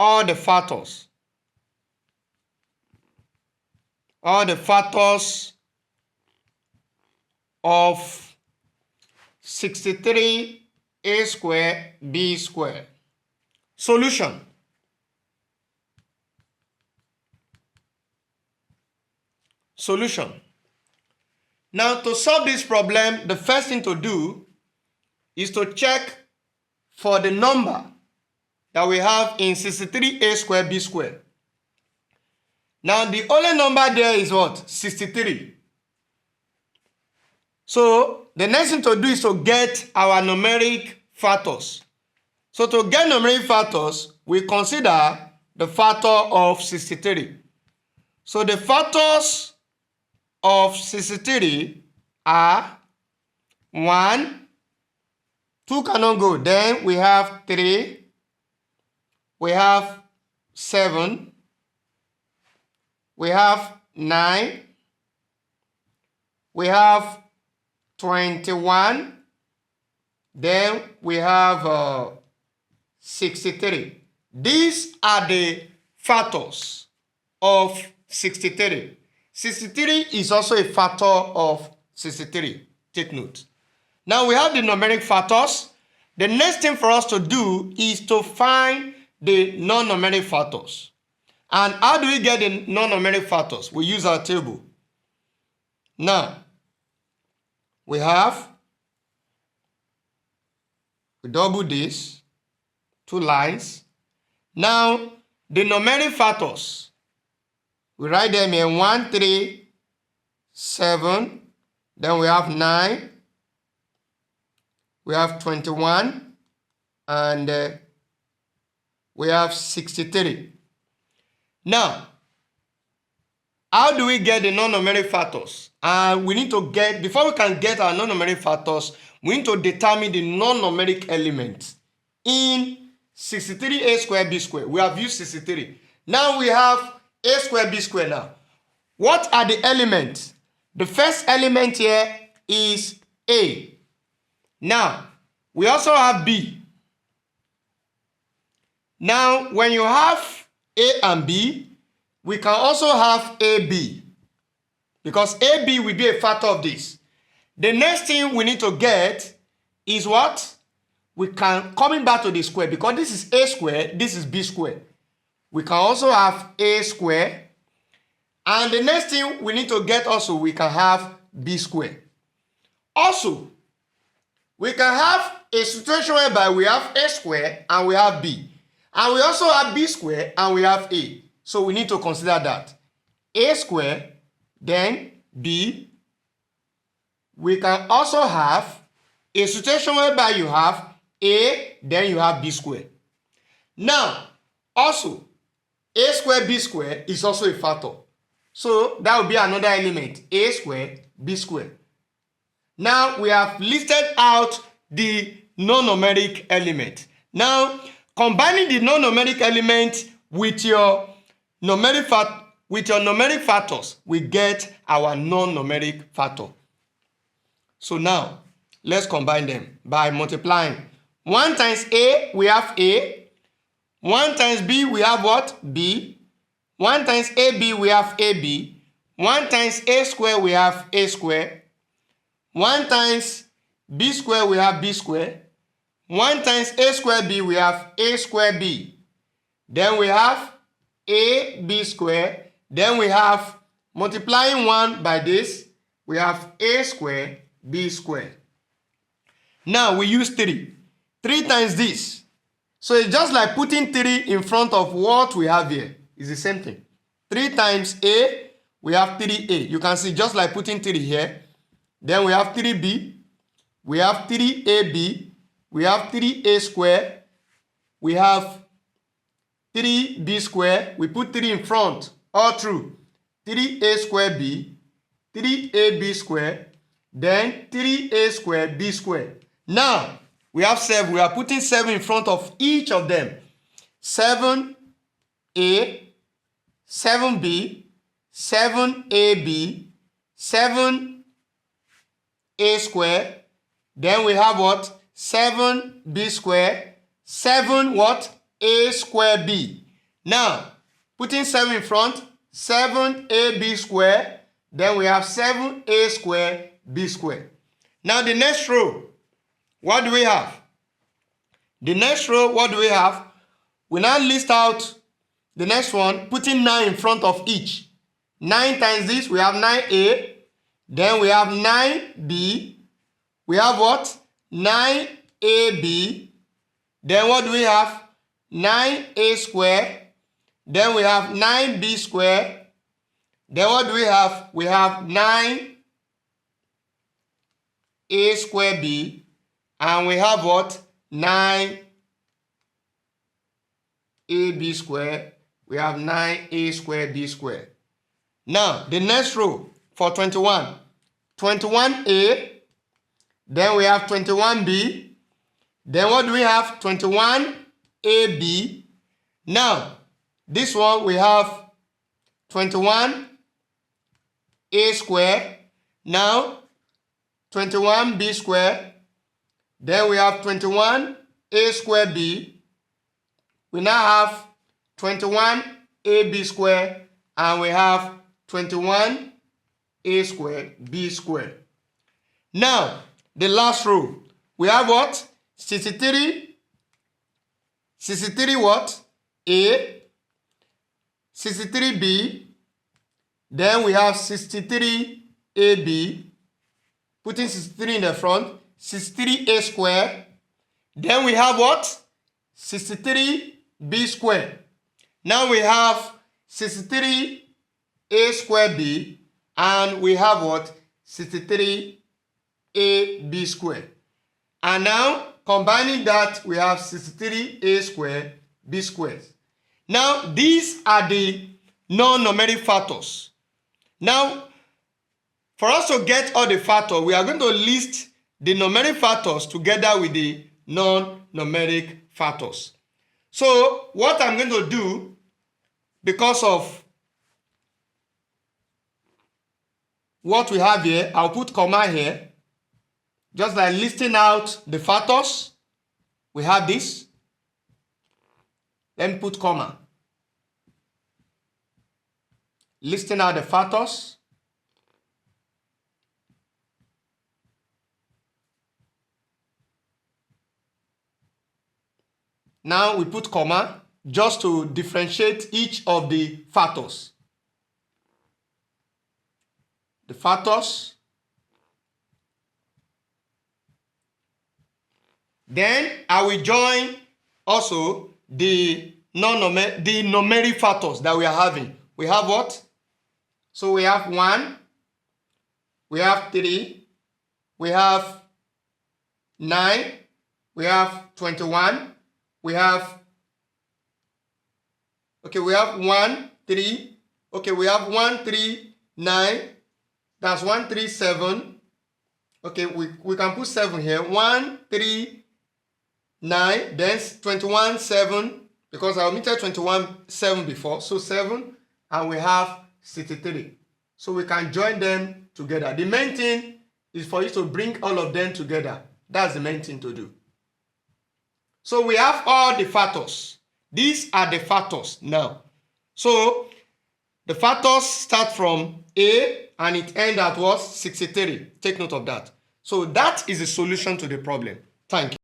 all the factors of 63a squared b squared. Solution. Now, to solve this problem, the first thing to do is to check for the number that we have in 63a squared b squared. Now, the only number there is what? 63. So, the next thing to do is to get our numeric factors. So, to get numeric factors, we consider the factor of 63. So, the factors of 63 are 1, 2 cannot go. Then we have 3, we have 7, we have 9, we have 21, then we have 63. These are the factors of 63. 63 is also a factor of 63. Take note. Now we have the numeric factors. The next thing for us to do is to find the non-numeric factors. And how do we get the non-numeric factors? We use our table. Now, we double this, 2 lines. Now, the numeric factors, we write them in 1, 3, 7, then we have 9, we have 21, and we have 63. Now, how do we get the non-numeric factors? We need to get, before we can get our non-numeric factors, we need to determine the non-numeric elements in 63a squared b squared. We have used 63. Now we have a squared b squared now. What are the elements? The first element here is a. Now, we also have b. Now, when you have a and b, we can also have ab, because ab will be a factor of this. The next thing we need to get is what? We can, coming back to the square, because this is a square, this is b square. We can also have a square. And the next thing we need to get also, we can have b square. Also, we can have a situation whereby we have a square and we have b. And we also have b square and we have a. So we need to consider that. A square, then b. We can also have a situation whereby you have a, then you have b square. Now, also, a square, b square is also a factor. So that will be another element, a square, b square. Now we have listed out the non-numeric element. Now, combining the non-numeric element with your numeric factors, we get our non-numeric factor. So now, let's combine them by multiplying. 1 times a, we have a. 1 times b, we have what? B. 1 times ab, we have ab. 1 times a square, we have a square. 1 times b square, we have b square. 1 times a square b, we have a square b. Then we have a b square. Then we have, multiplying 1 by this, we have a square b square. Now we use 3. 3 times this. So it's just like putting 3 in front of what we have here. It's the same thing. 3 times a, we have 3a. You can see just like putting 3 here. Then we have 3b. We have 3ab. We have 3a square. We have 3b square. We put 3 in front. All through. 3a square b. 3ab square. Then 3a square b square. Now, we have 7. We are putting 7 in front of each of them. 7a, 7b, 7ab, 7a square. Then we have what? 7b square. 7 what? A square b. Now, putting 7 in front, 7ab squared. Then we have 7a squared b squared. Now the next row, what do we have? The next row, what do we have? We now list out the next one, putting 9 in front of each. 9 times this, we have 9a. Then we have 9b. We have what? 9ab. Then what do we have? 9a squared. Then we have 9b squared. Then what do we have? We have 9a squared b. And we have what? 9ab squared. We have 9a squared b squared. Now, the next row for 21. 21a. Then we have 21b. Then what do we have? 21ab. Now, this one we have 21a squared. Now, 21b squared. Then we have 21a squared b. We now have 21ab squared. And we have 21a squared b squared. Now, the last row. We have what? 63. 63 what? A. 63b. Then we have 63ab. Putting 63 in the front. 63a squared. Then we have what? 63b squared. Now we have 63a squared b. And we have what? 63ab squared. And now, combining that, we have 63a squared b squared. Now, these are the non-numeric factors. Now, for us to get all the factors, we are going to list the numeric factors together with the non-numeric factors. So, what I'm going to do, because of what we have here, I'll put comma here. Just like listing out the factors, we have this. Let me put comma. Listing out the factors. Now we put comma just to differentiate each of the factors. The factors. Then I will join also the numeric factors that we are having. We have what? So we have 1, we have 3, we have 9, we have 21, we have 1, 3, we have 1, 3, 9, that's 1, 3, 7. Okay, we can put 7 here. 1, 3, 9, then 21, 7, because I omitted 21, 7 before, so 7, and we have 63. So we can join them together. The main thing is for you to bring all of them together. That's the main thing to do. So we have all the factors. These are the factors now. So the factors start from A and it ends at what? 63. Take note of that. So that is the solution to the problem. Thank you.